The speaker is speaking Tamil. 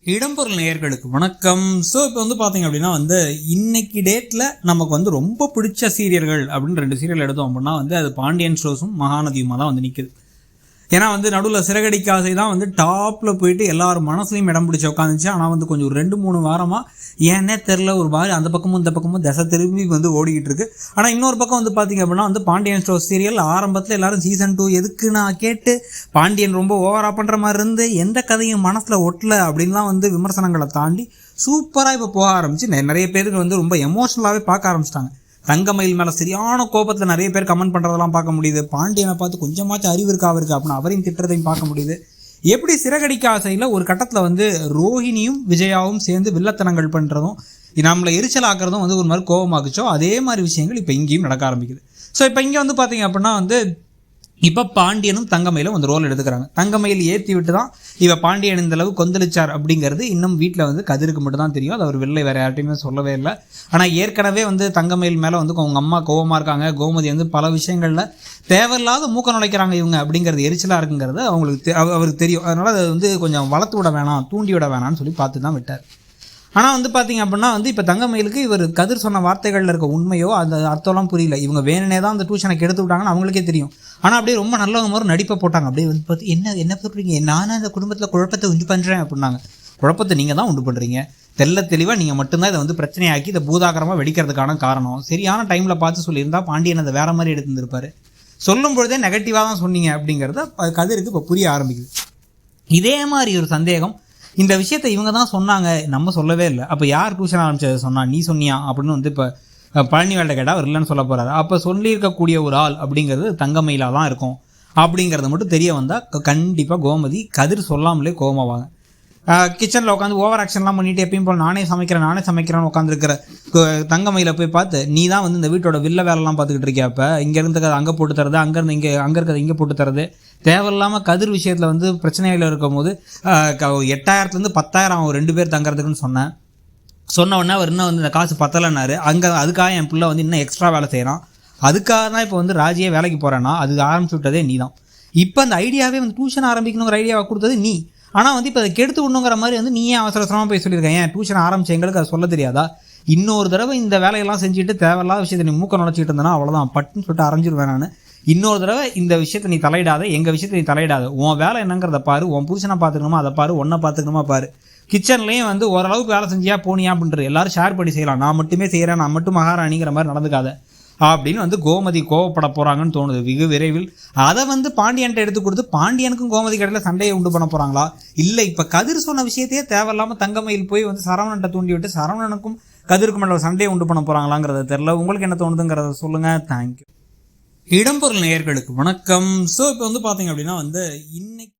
இடம்பொருள் நேயர்களுக்கு வணக்கம். ஸோ இப்போ பார்த்தீங்க அப்படின்னா இன்னைக்கு டேட்டில் நமக்கு ரொம்ப பிடிச்ச சீரியல்கள் அப்படின்னு 2 சீரியல் எடுத்தோம் அப்படின்னா அது பாண்டியன் ஸ்டோர்ஸும் மகாநதியுமா தான் நிற்குது. ஏன்னா நடுவில் சிறகடிக்க ஆசை தான் டாப்பில் போயிட்டு எல்லாரும் மனசுலையும் இடம் பிடிச்சி உட்காந்துச்சு. ஆனால் கொஞ்சம் ஒரு 2-3 வாரமாக ஏன்னே தெரில ஒரு மாதிரி அந்த பக்கமும் இந்த பக்கமும் திசை திரும்பி ஓடிக்கிட்டு இருக்கு. ஆனால் இன்னொரு பக்கம் பார்த்தீங்க அப்படின்னா பாண்டியன் ஸ்டோர் சீரியல் ஆரம்பத்தில் எல்லாரும் சீசன் 2 எதுக்கு நான் கேட்டு பாண்டியன் ரொம்ப ஓவராக பண்ணுற மாதிரி இருந்து எந்த கதையும் மனசில் ஒட்டலை அப்படின்லாம் விமர்சனங்களை தாண்டி சூப்பராக இப்போ போக ஆரம்பிச்சு நிறைய பேருக்கு ரொம்ப எமோஷனலாகவே பார்க்க ஆரம்பிச்சிட்டாங்க. தங்கமயில் மேலே சரியான கோபத்தில் நிறைய பேர் கமெண்ட் பண்ணுறதெல்லாம் பார்க்க முடியுது. பாண்டியனை பார்த்து கொஞ்சமாச்சும் அறிவு இருக்கா அவருக்கு அப்படின்னு அவரையும் திட்டுறதையும் பார்க்க முடியுது. எப்படி சிறகடிக்க ஆசையில் ஒரு கட்டத்தில் ரோஹிணியும் விஜயாவும் சேர்ந்து வில்லத்தனங்கள் பண்ணுறதும் நம்மளை எரிச்சலாக்குறதும் ஒரு மாதிரி கோபமாக்குச்சோ அதே மாதிரி விஷயங்கள் இப்போ இங்கேயும் நடக்க ஆரம்பிக்குது. ஸோ இப்போ இங்கே பார்த்தீங்க அப்படின்னா இப்போ பாண்டியனும் தங்கமயிலும் ரோல் எடுத்துக்கிறாங்க. தங்கமயில் ஏற்றி விட்டு தான் இவ பாண்டியன் இந்த அளவு கொந்தளிச்சார் அப்படிங்கிறது இன்னும் வீட்டில் கதிருக்கு மட்டும் தான் தெரியும். அது அவர் வெளில வேறு யார்ட்டையுமே சொல்லவே இல்லை. ஆனால் ஏற்கனவே அவங்க மேலே அவங்க அம்மா கோவமாக இருக்காங்க. கோமதி பல விஷயங்களில் தேவையில்லாத மூக்க நுழைக்கிறாங்க இவங்க அப்படிங்கிறது எரிச்சலாக இருக்குங்கிறது அவருக்கு தெரியும். அதனால் அதை கொஞ்சம் வளர்த்து விட வேணாம், தூண்டி விட வேணாம்னு சொல்லி பார்த்து தான் விட்டார். ஆனால் பார்த்தீங்க அப்படின்னா இப்போ தங்கமயிலுக்கு இவர் கதிர் சொன்ன வார்த்தைகளில் இருக்க உண்மையோ அந்த அர்த்தம்லாம் புரியல. இவங்க வேணுனே தான் அந்த டியூஷனை கெடுத்து விட்டாங்கன்னு அவங்களுக்கே தெரியும். ஆனால் அப்படியே ரொம்ப நல்லவங்க மாதிரி நடிப்பை போட்டாங்க. அப்படியே பார்த்து என்ன சொல்கிறீங்க, நானும் அந்த குடும்பத்தில் குழப்பத்தை உண்டு பண்ணுறேன் அப்படின்னாங்க. குழப்பத்தை நீங்கள் தான் உண்டு பண்ணுறீங்க, தெளிவாக நீங்கள் மட்டும்தான் இதை பிரச்சனையாக்கி இதை பூதாகரமாக வெடிக்கிறதுக்கான காரணம். சரியான டைமில் பார்த்து சொல்லியிருந்தால் பாண்டியன் அதை வேறு மாதிரி எடுத்துருப்பார். சொல்லும் பொழுதே நெகட்டிவாக தான் சொன்னீங்க அப்படிங்கிறத கதிருக்கு இப்போ புரிய ஆரம்பிக்குது. இதே மாதிரி ஒரு சந்தேகம், இந்த விஷயத்தை இவங்க தான் சொன்னாங்க, நம்ம சொல்லவே இல்லை, அப்போ யார் டியூஷன் ஆரம்பிச்சது சொன்னா, நீ சொன்னியா அப்படின்னு இப்போ பழனிவேல்ட கேட்டால் அவர் இல்லைன்னு சொல்ல போகிறாரு. அப்போ சொல்லியிருக்கக்கூடிய ஒரு ஆள் அப்படிங்கிறது தங்கமயிலாக தான் இருக்கும் அப்படிங்கிறத மட்டும் தெரிய வந்தால் கண்டிப்பாக கோமதி கதிர் சொல்லாமலே கோபமாவாங்க. கிச்சனில் உட்காந்து ஓவர் ஆக்ஷன்லாம் பண்ணிவிட்டு எப்பயும் போல் நானே சமைக்கிறேன்னு உட்காந்துருக்கிற தங்கமயில போய் பார்த்து நீ தான் இந்த வீட்டோட வில்ல வேலைலாம் பார்த்துக்கிட்டு இருக்கியா, இப்போ இங்கேருந்து அங்கே போட்டு தரது, அங்கேருந்து அங்கே இருக்கிறது இங்கே போட்டு தரது, தேவையில்லாமல் கதிர் விஷயத்தில் பிரச்சனைகள் இருக்கும் போது 8,000 10,000 அவன் 2 பேர் தங்குறதுக்குன்னு சொன்ன உடனே அவர் இன்னும் இந்த காசு பத்தலைன்னாரு. அதுக்காக என் பிள்ளை இன்னும் எக்ஸ்ட்ரா வேலை செய்கிறான், அதுக்காக தான் இப்போ ராஜியே வேலைக்கு போகிறேன்னா அது ஆரம்பிச்சு விட்டதே நீ தான். இப்போ அந்த ஐடியாவே டியூஷன் ஆரம்பிக்கணுங்கிற ஐடியாவை கொடுத்தது நீ. ஆனால் இப்போ அதை கெடுத்து விடணுங்கிற மாதிரி நீ ஏன் அவசரமாக போய் சொல்லியிருக்கேன், ஏன் டியூஷன் ஆரம்பிச்சு எங்களுக்கு அதை சொல்ல தெரியாதா? இன்னொரு தடவை இந்த வேலையெல்லாம் செஞ்சுட்டு தேவையில்லாத விஷயத்தை நீ மூக்க நுழைச்சிட்டு இருந்தனா அவ்வளோதான், பட்டுன்னு சொல்லிட்டு அரைஞ்சிருவேன் நான். இன்னொரு தடவை இந்த விஷயத்தை நீ தலையிடாத, எங்கள் விஷயத்தை நீ தலையிடாத, உன் வேலை என்னங்கிறத பாரு, உன் புருஷனை பார்த்துக்கணுமா அதை பாரு, ஒன்றை பார்த்துக்கணுமா பாரு. கிச்சன்லேயும் ஓரளவுக்கு வேலை செஞ்சியா போனியா அப்படின்றது எல்லாரும் ஷேர் பண்ணி செய்யலாம், நான் மட்டுமே செய்கிறேன், நான் மட்டும் மகாராணிங்கிற மாதிரி நடந்துக்காத அப்படின்னு கோமதி கோவப்பட போகிறாங்கன்னு தோணுது வெகு விரைவில். அதை பாண்டியன்ட்ட எடுத்து கொடுத்து பாண்டியனுக்கும் கோமதி கடையில் சண்டையை உண்டு பண்ண போகிறாங்களா, இல்லை இப்போ கதிர் சொன்ன விஷயத்தையே தேவையில்லாமல் தங்கமயில் போய் சரவணன்ட்ட தூண்டி விட்டு சரவணனுக்கும் கதிருக்கும் மேலே சண்டையை உண்டு பண்ண போகிறாங்களாங்கிறத தெரில. உங்களுக்கு என்ன தோணுதுங்கிறத சொல்லுங்கள். தேங்க்யூ. இடம்பொருள் நேயர்களுக்கு வணக்கம். ஸோ இப்போ பார்த்தீங்க அப்படின்னா இன்னைக்கு